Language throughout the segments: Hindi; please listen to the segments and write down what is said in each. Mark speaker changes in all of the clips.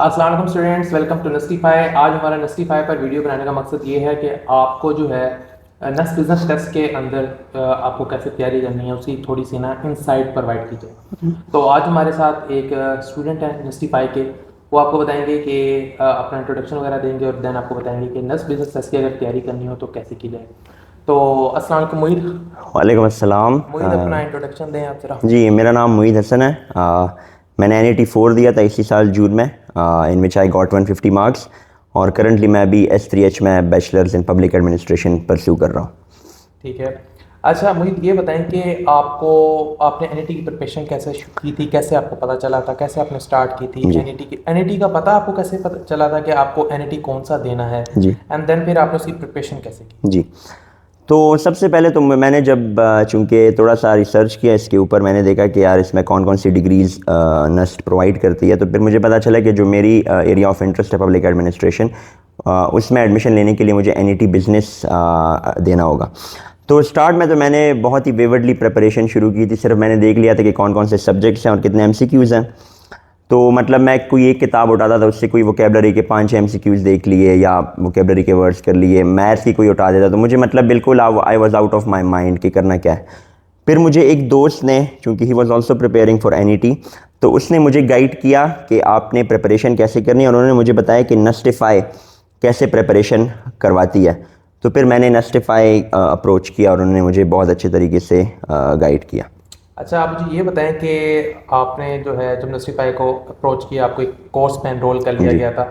Speaker 1: अस्सलाम वालेकुम स्टूडेंट्स, वेलकम टू नस्टिफाई। आज हमारा नस्टिफाई पर वीडियो बनाने का मकसद ये है कि आपको जो है नस्ट बिजनेस टेस्ट के अंदर आपको कैसे तैयारी करनी है उसकी थोड़ी सी ना इंसाइट प्रोवाइड की जाए। तो आज हमारे साथ एक स्टूडेंट है नस्टिफाई के, वो आपको बताएंगे कि अपना इंट्रोडक्शन वगैरह देंगे और देन आपको बताएंगे कि नस्ट बिजनेस टेस्ट की अगर तैयारी करनी हो तो कैसे की जाए। तो अस्सलाम वालेकुम मोहित।
Speaker 2: वालेकुम अस्सलाम।
Speaker 1: मोहित अपना इंट्रोडक्शन दें आप ज़रा।
Speaker 2: जी, मेरा नाम मोहित हसन है। मैंने NET 4 दिया था इसी साल जून में, इन विच आई गॉट 150 मार्क्स। और करंटली मैं अभी S3H में bachelors in public administration pursue कर रहा हूँ।
Speaker 1: ठीक है। अच्छा मोहित, ये बताएं कि आपने एनईटी की प्रिपरेशन कैसे की थी, कैसे आपको पता चला था, कैसे आपने स्टार्ट की थी
Speaker 2: जी
Speaker 1: एनईटी का पता आपको कैसे पता चला था कि आपको एनईटी कौन सा देना है,
Speaker 2: जी
Speaker 1: एंड देन फिर आपने उसकी प्रिपरेशन कैसे की?
Speaker 2: जी। तो सबसे पहले तो मैंने जब चूँकि थोड़ा सा रिसर्च किया इसके ऊपर, मैंने देखा कि यार इसमें कौन कौन सी डिग्रीज़ नस्ट प्रोवाइड करती है। तो फिर मुझे पता चला कि जो मेरी एरिया ऑफ इंटरेस्ट है पब्लिक एडमिनिस्ट्रेशन, उसमें एडमिशन लेने के लिए मुझे NET बिज़नेस देना होगा। तो स्टार्ट में तो मैंने बहुत ही वेवर्डली प्रिपरेशन शुरू की थी। सिर्फ मैंने देख लिया था कि कौन कौन से सब्जेक्ट्स हैं और कितने MCQs हैं। तो मतलब मैं कोई एक किताब उठाता था, उससे कोई वोकेबलरी के 5-6 MCQs देख लिए या वोकेबलरी के वर्ड्स कर लिए, मैथ्स की कोई उठा देता, तो मुझे मतलब बिल्कुल I was out of my mind कि करना क्या है। फिर मुझे एक दोस्त ने, चूँकि he was also preparing for NET, तो उसने मुझे गाइड किया कि आपने प्रिपरेशन कैसे करनी है, और उन्होंने मुझे बताया कि नस्टिफाई कैसे प्रिपरेशन करवाती है। तो फिर मैंने नस्टिफाई अप्रोच किया और उन्होंने मुझे बहुत अच्छे तरीके से गाइड किया।
Speaker 1: अच्छा, आप मुझे ये बताएं कि आपने जो है जब नस्टिफाई को अप्रोच किया, आपको एक कोर्स में एनरोल कर लिया
Speaker 2: जी
Speaker 1: गया था,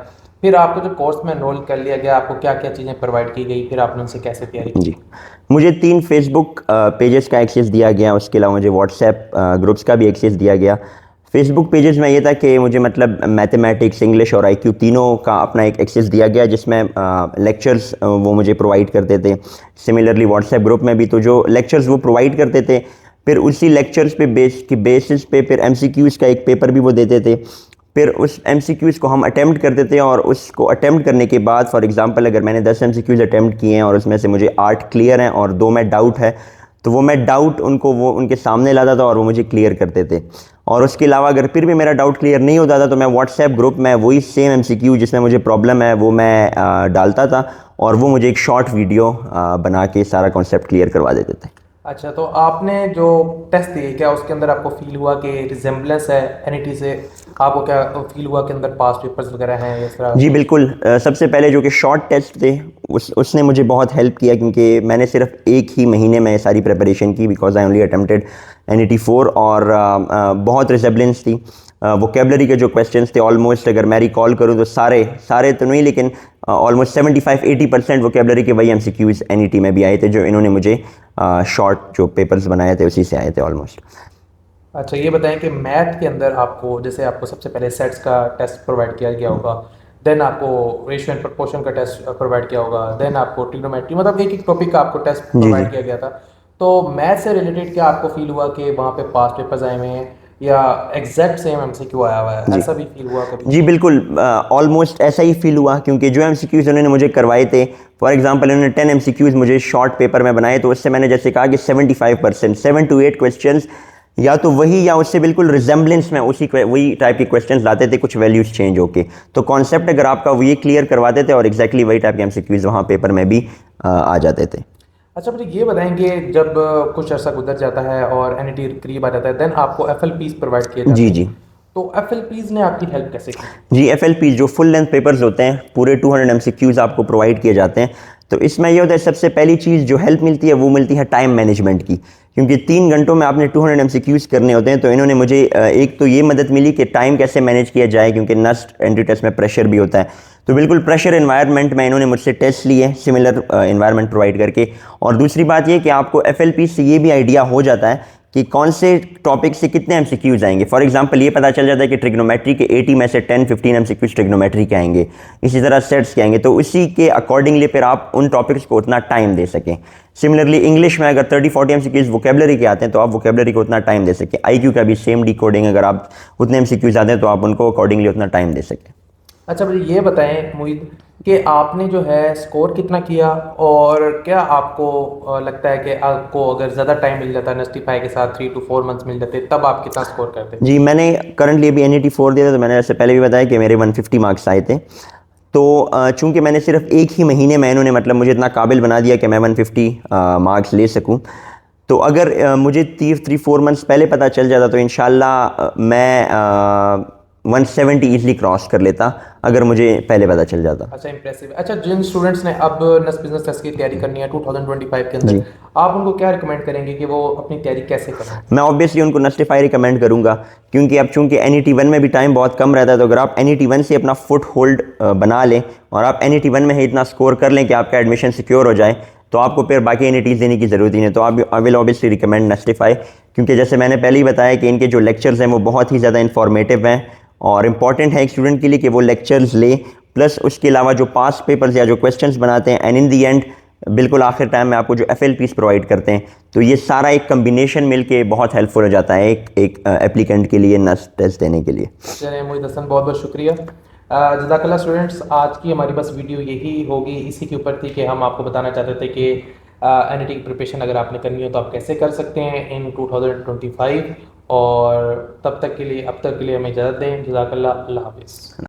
Speaker 1: फिर आपको जब कोर्स में एनरोल कर लिया गया आपको क्या क्या चीज़ें प्रोवाइड की गई, फिर आपने उनसे कैसे तैयारी की?
Speaker 2: जी, मुझे 3 फेसबुक पेजेस का एक्सेस दिया गया, उसके अलावा मुझे व्हाट्सएप ग्रुप्स का भी एक्सेस दिया गया। फेसबुक पेजेस में ये था कि मुझे मतलब मैथमेटिक्स, इंग्लिश और IQ तीनों का अपना एक एक्सेस दिया गया, जिसमें लेक्चर्स वो मुझे प्रोवाइड करते थे। सिमिलरली व्हाट्सएप ग्रुप में भी तो जो लेक्चर्स वो प्रोवाइड करते थे, फिर उसी लेक्चर्स पे बेसिस पे फिर MCQs का एक पेपर भी वो देते थे। फिर उस MCQs को हम अटेम्प्ट करते थे, और उसको अटेम्प्ट करने के बाद, फॉर एग्जांपल अगर मैंने 10 MCQs अटेम्प्ट किए हैं और उसमें से मुझे 8 क्लियर हैं और 2 में डाउट है, तो वो मैं डाउट वो उनके सामने लाता था और वो मुझे क्लियर करते थे। और उसके अलावा अगर फिर भी मेरा डाउट क्लियर नहीं होता था, तो मैं व्हाट्सएप ग्रुप में वही सेम MCQ जिसमें मुझे प्रॉब्लम है वो मैं डालता था, और वो मुझे एक शॉर्ट वीडियो बना के सारा कॉन्सेप्ट क्लियर करवा देते थे।
Speaker 1: अच्छा, तो आपने जो टेस्ट दिए, क्या उसके अंदर आपको फील हुआ कि रिजेम्बलेंस है एनईटी से? आपको क्या फील हुआ कि अंदर पास पेपर्स वगैरह हैं इस तरह
Speaker 2: जी
Speaker 1: कुछ?
Speaker 2: बिल्कुल। सबसे पहले जो कि शॉर्ट टेस्ट थे, उसने मुझे बहुत हेल्प किया, क्योंकि मैंने सिर्फ एक ही महीने में सारी प्रिपरेशन की, because I only attempted NET 4। और बहुत रिसेम्बलेंस थी। वोकेबलरी के जो क्वेश्चंस थे, ऑलमोस्ट अगर मैं रिकॉल करूँ तो सारे सारे तो नहीं, लेकिन ऑलमोस्ट 75-80% वोकेबलरी के वही MCQs NET में भी आए थे, जो इन्होंने मुझे शॉर्ट जो पेपर्स बनाए थे उसी से आए थे ऑलमोस्ट।
Speaker 1: अच्छा, ये बताएं कि मैथ के अंदर आपको, जैसे आपको सबसे पहले सेट्स का टेस्ट प्रोवाइड किया गया होगा, देन आपको रेशियो एंड प्रोपोर्शन का टेस्ट प्रोवाइड किया होगा, देन आपको ट्रिग्नोमेट्री, मतलब एक एक टॉपिक का आपको टेस्ट
Speaker 2: जी जी
Speaker 1: प्रोवाइड किया गया था। तो मैथ से रिलेटेड क्या आपको फील हुआ कि वहाँ पे पास पेपर्स आए हुए हैं या एग्जैक्ट सेम MCQ आया हुआ है,
Speaker 2: जी
Speaker 1: ऐसा भी फील हुआ कभी?
Speaker 2: जी बिल्कुल। ऑलमोस्ट ऐसा ही फील हुआ, क्योंकि जो MCQs उन्होंने मुझे करवाए थे, फॉर एग्जांपल उन्होंने 10 MCQs मुझे शॉर्ट पेपर में बनाए, तो उससे मैंने जैसे कहा कि 75%, 7 to 8 क्वेश्चंस या तो वही या उससे बिल्कुल रिजेम्बलेंस में वही टाइप के क्वेश्चंस लाते थे, कुछ वैल्यूज चेंज होके। तो कॉन्सेप्ट अगर आपका वो ये क्लियर करवाते थे, और एग्जैक्टली वही टाइप के MCQs वहाँ पेपर में भी आ जाते थे।
Speaker 1: अच्छा, मुझे ये बताएंगे जब कुछ अर्सा गुजर जाता है और एनईटी करीब आ जाता है, देन आपको FLPs प्रोवाइड किए
Speaker 2: जी
Speaker 1: जाते हैं।
Speaker 2: जी
Speaker 1: तो FLPs ने आपकी हेल्प कैसे की?
Speaker 2: जी। FLP जो फुल लेंथ पेपर्स होते हैं, पूरे 200 MCQs आपको प्रोवाइड किए जाते हैं। तो इसमें ये होता है, सबसे पहली चीज़ जो हेल्प मिलती है वो मिलती है टाइम मैनेजमेंट की, क्योंकि 3 घंटों में आपने 200 MCQs करने होते हैं। तो इन्होंने मुझे एक तो ये मदद मिली कि टाइम कैसे मैनेज किया जाए, क्योंकि नस्ट एंट्री टेस्ट में प्रेशर भी होता है। तो बिल्कुल प्रेशर एनवायरनमेंट में इन्होंने मुझसे टेस्ट लिए, सिमिलर एनवायरनमेंट प्रोवाइड करके। और दूसरी बात ये कि आपको FLP से ये भी आइडिया हो जाता है कि कौन से टॉपिक से कितने MCQs आएंगे। फॉर एग्जांपल ये पता चल जाता है कि ट्रिग्नोमेट्री के 80 में से 10-15 MCQs ट्रिग्नोमेट्री के आएंगे, इसी तरह सेट्स के आएंगे, तो उसी के अकॉर्डिंगली फिर आप उन टॉपिक्स को उतना टाइम दे सकें। सिमिलरली इंग्लिश में अगर 30-40 MCQs वोकेबलरी के आते हैं, तो आप वोकेबलरी को उतना टाइम दे सकें। IQ का भी सेम डिकोडिंग, अगर आप उतने MCQs आते हैं तो आप उनको अकॉर्डिंगली उतना टाइम दे सकें।
Speaker 1: अच्छा मुझे ये बताएं मोहित कि आपने जो है स्कोर कितना किया, और क्या आपको लगता है कि आपको अगर ज़्यादा टाइम मिल जाता नस्टिफाई के साथ 3 to 4 मंथ्स मिल जाते तब आप कितना स्कोर करते?
Speaker 2: जी, मैंने करंटली अभी NET 4 दिया था, तो मैंने ऐसे पहले भी बताया कि मेरे 150 मार्क्स आए थे। तो चूंकि मैंने सिर्फ एक ही महीने में इन्होंने मतलब मुझे इतना काबिल बना दिया कि मैं 150 मार्क्स ले सकूं। तो अगर मुझे 3-4 मंथ्स पहले पता चल जाता तो इंशाल्लाह मैं 170 ईजिली क्रॉस कर लेता, अगर मुझे पहले पता चल जाता।
Speaker 1: अच्छा इंप्रेसिव। अच्छा जिन स्टूडेंट्स ने अब नस बिजनेस टेस्ट की तैयारी करनी है 2025 के
Speaker 2: जी,
Speaker 1: अंदर, आप उनको क्या रिकमेंड करेंगे कि वो अपनी तैयारी कैसे करें?
Speaker 2: मैं ऑब्वियसली उनको नस्टिफाई रिकमेंड करूंगा, क्योंकि अब चूंकि NET 1 में भी टाइम बहुत कम रहता है, तो अगर आप NET 1 से अपना फुट होल्ड बना लें और आप NET 1 में ही इतना स्कोर कर लें कि आपका एडमिशन सिक्योर हो जाए, तो आपको फिर बाकी NETs देने की ज़रूरत ही नहीं। तो आप आई विल ऑब्वियसली रिकमेंड नस्टिफाई, क्योंकि जैसे मैंने पहले ही बताया कि इनके जो लेक्चर्स हैं वो बहुत ही ज़्यादा इंफॉर्मेटिव हैं और इम्पॉर्टेंट है एक स्टूडेंट के लिए कि वो लेक्चर्स ले, प्लस उसके अलावा जो पास पेपर्स या जो क्वेश्चंस बनाते हैं, एंड इन दी एंड बिल्कुल आखिर टाइम में आपको जो FLPs प्रोवाइड करते हैं। तो ये सारा एक कम्बिनेशन मिलके बहुत हेल्पफुल हो जाता है एक एप्लीकेंट के लिए नस्ट टेस्ट देने के लिए।
Speaker 1: चलिए मोहित हसन, बहुत बहुत शुक्रिया। जज़ाकल्लाह स्टूडेंट्स, आज की हमारी बस वीडियो यही होगी, इसी के ऊपर थी कि हम आपको बताना चाहते थे कि NET की प्रिपरेशन अगर आपने करनी हो तो आप कैसे कर सकते हैं इन 2025। और तब तक के लिए, अब तक के लिए हमें इजाज़त दें। जज़ाकल्लाह, अल्लाह हाफिज़।